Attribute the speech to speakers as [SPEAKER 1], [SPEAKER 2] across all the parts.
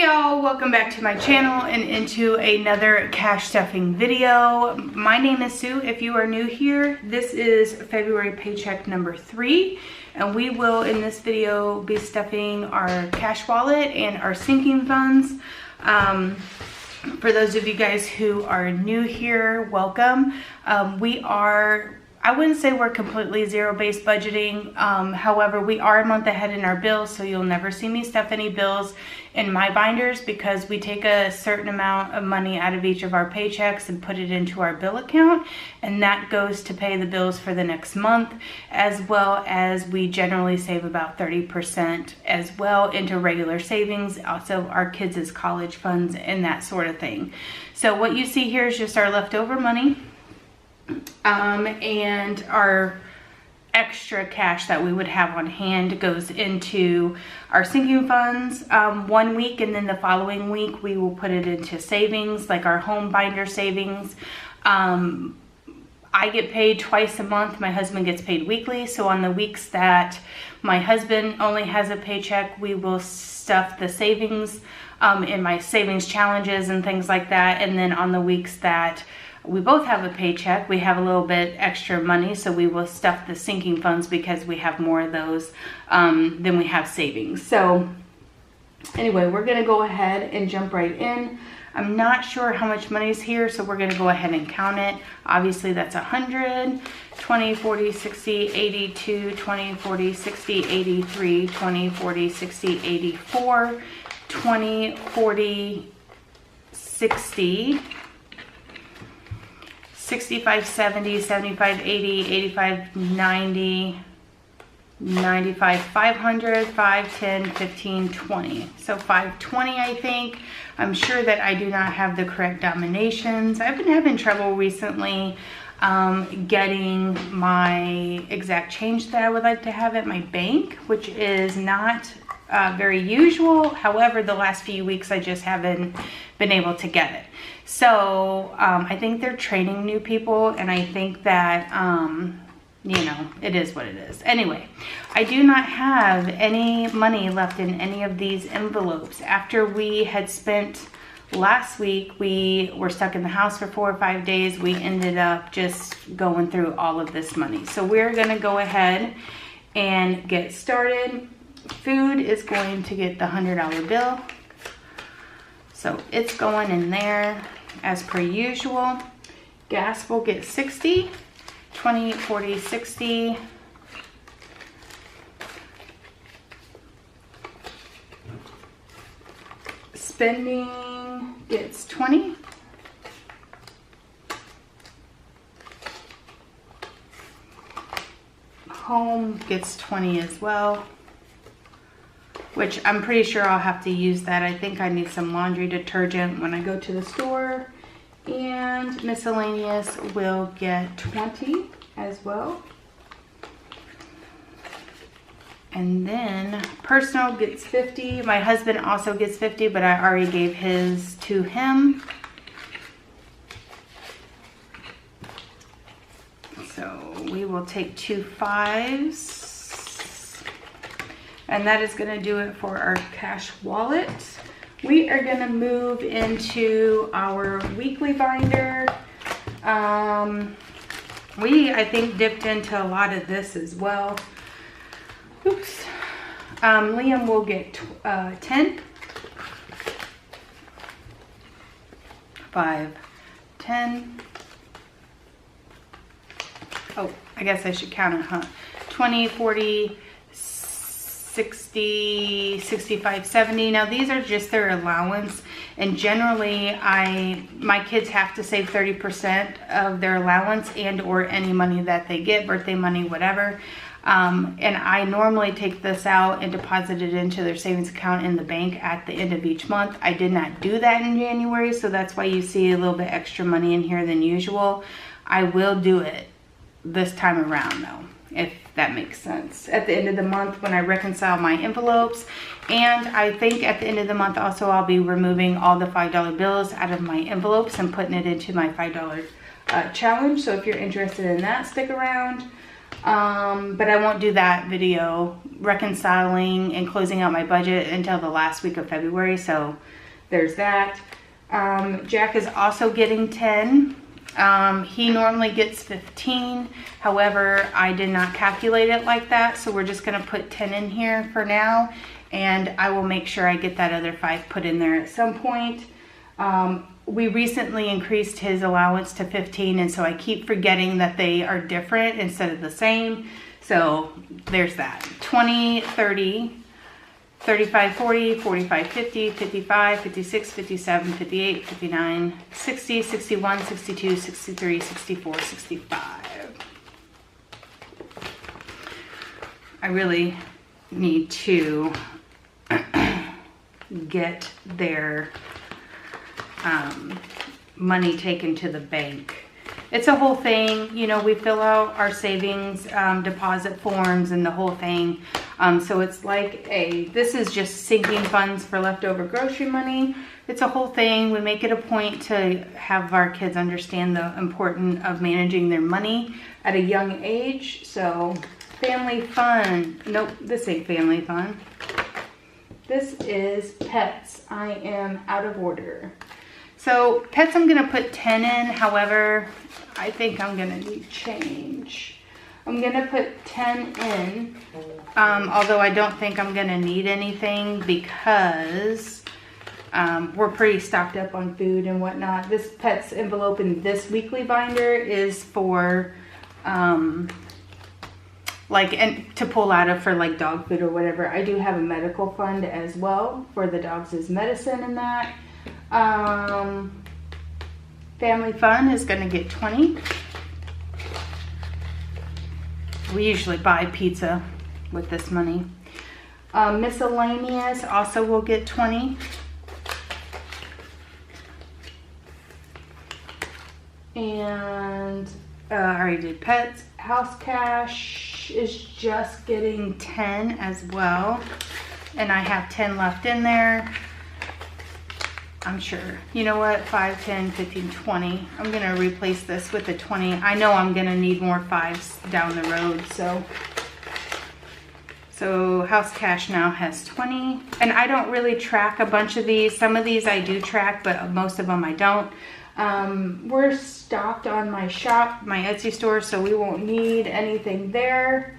[SPEAKER 1] y'all, welcome back to my channel and into another cash stuffing video. My name is Sue. If you are new here, this is February paycheck number 3, and we will in this video be stuffing our cash wallet and our sinking funds. For those of you guys who are new here, welcome. I wouldn't say we're completely zero-based budgeting. However, we are a month ahead in our bills, so you'll never see me stuff any bills in my binders because we take a certain amount of money out of each of our paychecks and put it into our bill account, and that goes to pay the bills for the next month, as well as we generally save about 30% as well into regular savings, also our kids' college funds and that sort of thing. So what you see here is just our leftover money. And our extra cash that we would have on hand goes into our sinking funds 1 week, and then the following week we will put it into savings, like our home binder savings. I get paid twice a month. My husband gets paid weekly, so on the weeks that my husband only has a paycheck, we will stuff the savings in my savings challenges and things like that. And then on the weeks that we both have a paycheck, we have a little bit extra money, so we will stuff the sinking funds because we have more of those than we have savings. So anyway, we're gonna go ahead and jump right in. I'm not sure how much money is here, so we're gonna go ahead and count it. Obviously that's 100, 20, 40, 60, 82, 20, 40, 60, 83, 20, 40, 60, 84, 20, 40, 60, 65, 70, 75, 80, 85, 90, 95, 500, 5, 10, 15, 20. So 520, I think. I'm sure that I do not have the correct denominations. I've been having trouble recently getting my exact change that I would like to have at my bank, which is not very usual. However, the last few weeks I just haven't been able to get it. So I think they're training new people, and I think that you know, it is what it is. Anyway, I do not have any money left in any of these envelopes. After we had spent last week, we were stuck in the house for 4 or 5 days. We ended up just going through all of this money. So we're gonna go ahead and get started. Food is going to get the $100 bill. So it's going in there as per usual. Gas will get 60, 20, 40, 60. Spending gets 20. Home gets 20 as well, which I'm pretty sure I'll have to use that. I think I need some laundry detergent when I go to the store. And miscellaneous will get 20 as well. And then personal gets 50. My husband also gets 50, but I already gave his to him. So we will take 2 5s. And that is gonna do it for our cash wallet. We are gonna move into our weekly binder. I think, dipped into a lot of this as well. Oops. Liam will get 10. 5, 10. Oh, I guess I should count it, huh? 20, 40, 60, 65, 70. Now these are just their allowance, and generally my kids have to save 30% of their allowance and or any money that they get, birthday money, whatever. And I normally take this out and deposit it into their savings account in the bank at the end of each month. I did not do that in January, so that's why you see a little bit extra money in here than usual. I will do it this time around though, if that makes sense, at the end of the month when I reconcile my envelopes. And I think at the end of the month also I'll be removing all the $5 bills out of my envelopes and putting it into my $5 challenge. So if you're interested in that, stick around. But I won't do that video reconciling and closing out my budget until the last week of February. So there's that. Jack is also getting 10. He normally gets 15. However, I did not calculate it like that. So we're just going to put 10 in here for now. And I will make sure I get that other 5 put in there at some point. We recently increased his allowance to 15, and so I keep forgetting that they are different instead of the same. So there's that. 20, 30, 35, 40, 45, 50, 55, 56, 57, 58, 59, 60, 61, 62, 63, 64, 65. I really need to get their money taken to the bank. It's a whole thing. You know, we fill out our savings deposit forms and the whole thing. So it's like this is just sinking funds for leftover grocery money. It's a whole thing. We make it a point to have our kids understand the importance of managing their money at a young age. So family fun. Nope, this ain't family fun. This is pets. I am out of order. So pets, I'm going to put 10 in. However, I think I'm going to need change. I'm going to put 10 in. Although I don't think I'm going to need anything because we're pretty stocked up on food and whatnot. This pet's envelope in this weekly binder is for and to pull out of for like dog food or whatever. I do have a medical fund as well for the dogs' medicine and that. Family fun is going to get 20. We usually buy pizza with this money. Miscellaneous also will get 20. And I already did pets. House cash is just getting 10 as well. And I have 10 left in there. I'm sure. You know what? 5, 10, 15, 20. I'm going to replace this with a 20. I know I'm going to need more 5s down the road. So house cash now has 20. And I don't really track a bunch of these. Some of these I do track, but most of them I don't. We're stocked on my shop, my Etsy store, so we won't need anything there.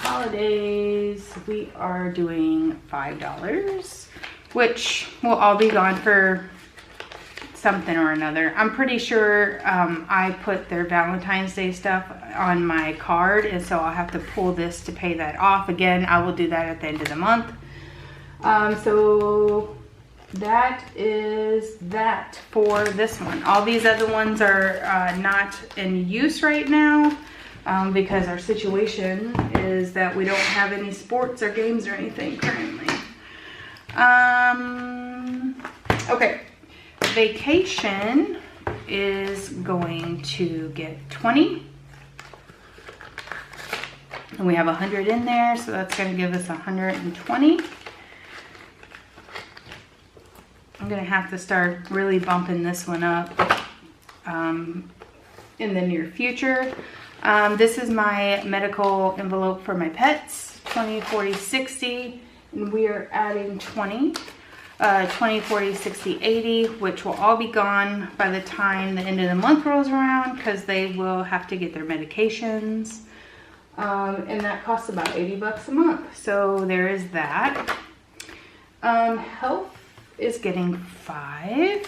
[SPEAKER 1] Holidays, we are doing $5. Which will all be gone for something or another. I'm pretty sure I put their Valentine's Day stuff on my card, and so I'll have to pull this to pay that off. Again, I will do that at the end of the month. So that is that for this one. All these other ones are not in use right now because our situation is that we don't have any sports or games or anything currently. Okay, vacation is going to get 20. And we have 100 in there, so that's going to give us 120. I'm going to have to start really bumping this one up in the near future. This is my medical envelope for my pets, 20, 40, 60. And we are adding 20, 20, 40, 60, 80, which will all be gone by the time the end of the month rolls around because they will have to get their medications. And that costs about 80 bucks a month. So there is that. Health is getting 5.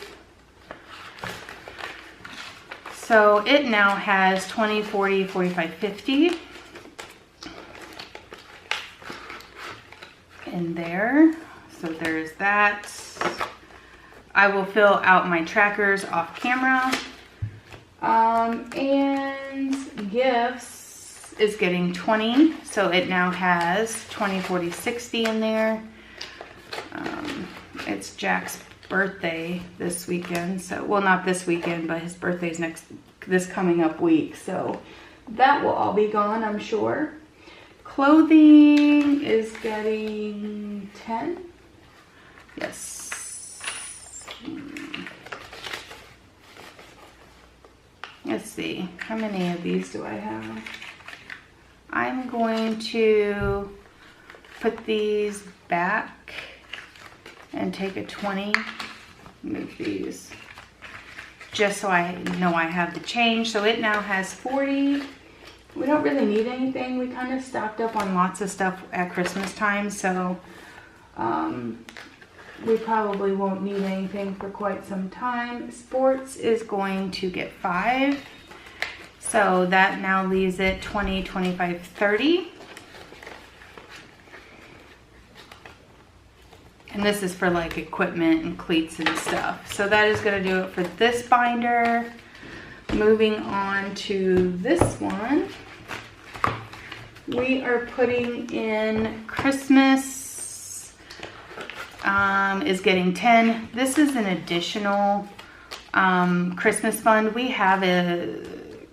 [SPEAKER 1] So it now has 20, 40, 45, 50. In there, so there's that. I will fill out my trackers off camera. And gifts is getting 20, so it now has 20, 40, 60 in there. It's Jack's birthday this weekend, so well, not this weekend, but his birthday's this coming up week, so that will all be gone, I'm sure. Clothing is getting 10. Yes. let's see, how many of these do I have? I'm going to put these back and take a 20, move these, just so I know I have the change. So it now has 40. We don't really need anything. We kind of stocked up on lots of stuff at Christmas time, so we probably won't need anything for quite some time. Sports is going to get 5. So that now leaves it 20, 25, 30. And this is for like equipment and cleats and stuff. So that is going to do it for this binder. Moving on to this one. We are putting in Christmas is getting 10. This is an additional Christmas fund. We have a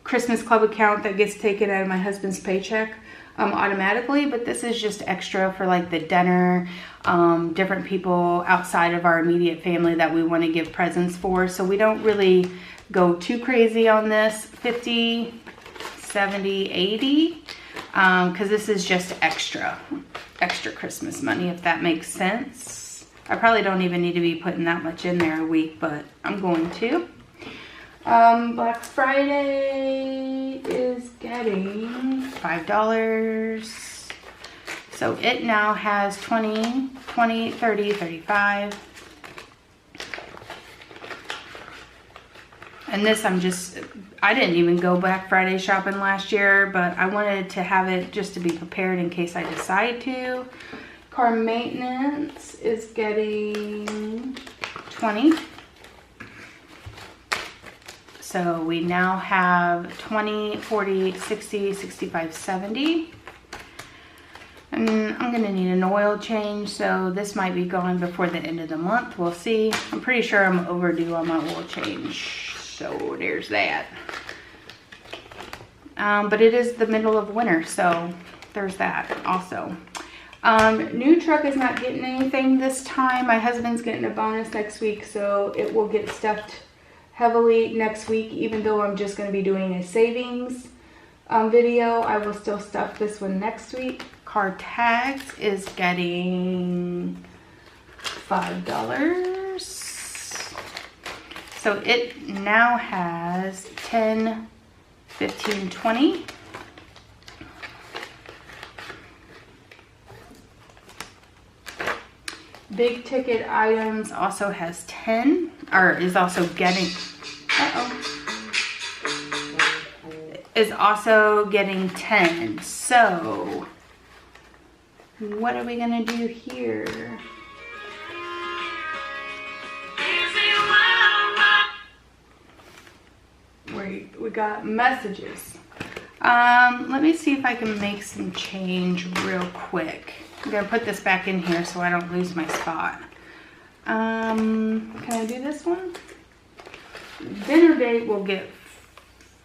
[SPEAKER 1] Christmas club account that gets taken out of my husband's paycheck automatically, but this is just extra for like the dinner, different people outside of our immediate family that we want to give presents for. So we don't really go too crazy on this. 50, 70, 80, because this is just extra Christmas money, if that makes sense. I probably don't even need to be putting that much in there a week, but I'm going to. Black Friday is getting $5. So it now has 20, 20, 30, 35. And this I didn't even go Black Friday shopping last year, but I wanted to have it just to be prepared in case I decide to. Car maintenance is getting 20. So we now have 20, 40, 60, 65, 70. And I'm going to need an oil change, so this might be gone before the end of the month. We'll see. I'm pretty sure I'm overdue on my oil change. So there's that. But it is the middle of winter, so there's that also. New truck is not getting anything this time. My husband's getting a bonus next week, so it will get stuffed heavily next week. Even though I'm just going to be doing a savings video, I will still stuff this one next week. Car tags is getting $5. So it now has 10, 15, 20. Big ticket items also has 10, or is also getting, is also getting 10. So what are we gonna do here? We got messages. Let me see if I can make some change real quick. I'm gonna put this back in here so I don't lose my spot. Can I do this one? Dinner date will get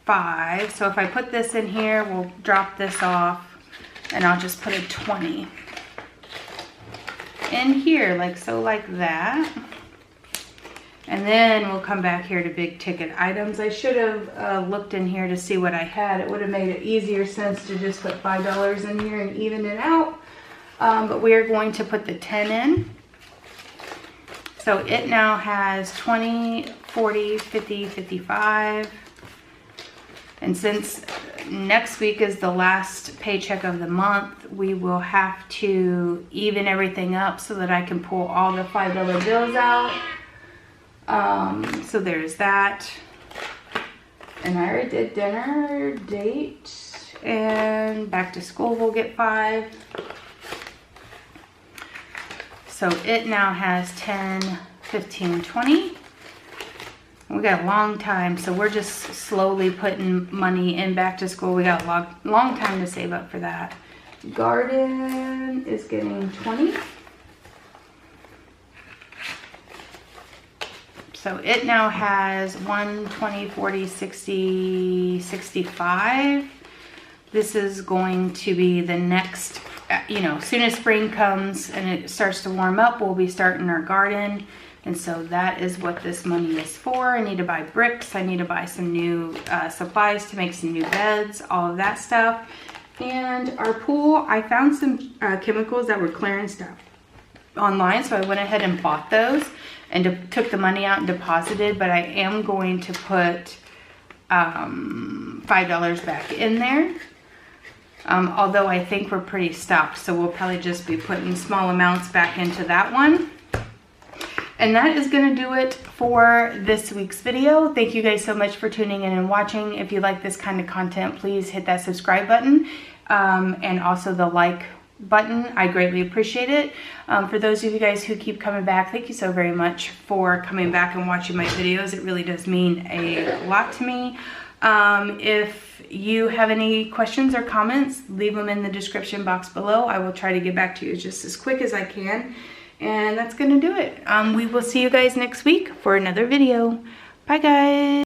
[SPEAKER 1] 5. So if I put this in here, we'll drop this off and I'll just put a 20 in here, like so, like that. And then we'll come back here to big ticket items. I should have looked in here to see what I had. It would have made it easier sense to just put $5 in here and even it out. But we are going to put the 10 in. So it now has 20, 40, 50, 55. And since next week is the last paycheck of the month, we will have to even everything up so that I can pull all the $5 bills out. So there's that. And I already did dinner date, and back to school will get 5. So it now has 10, 15, 20. We got a long time, so we're just slowly putting money in back to school. We got a long time to save up for that. Garden is getting 20. So it now has 1, 20, 40, 60, 65. This is going to be the next, you know, as soon as spring comes and it starts to warm up, we'll be starting our garden. And so that is what this money is for. I need to buy bricks. I need to buy some new supplies to make some new beds, all of that stuff. And our pool, I found some chemicals that were clearance stuff online, so I went ahead and bought those and took the money out and deposited, but I am going to put $5 back in there. Although I think we're pretty stocked, so we'll probably just be putting small amounts back into that one. And that is going to do it for this week's video. Thank you guys so much for tuning in and watching. If you like this kind of content, please hit that subscribe button and also the like button. I greatly appreciate it. For those of you guys who keep coming back, thank you so very much for coming back and watching my videos. It really does mean a lot to me. If you have any questions or comments, leave them in the description box below. I will try to get back to you just as quick as I can. And that's going to do it. We will see you guys next week for another video. Bye, guys.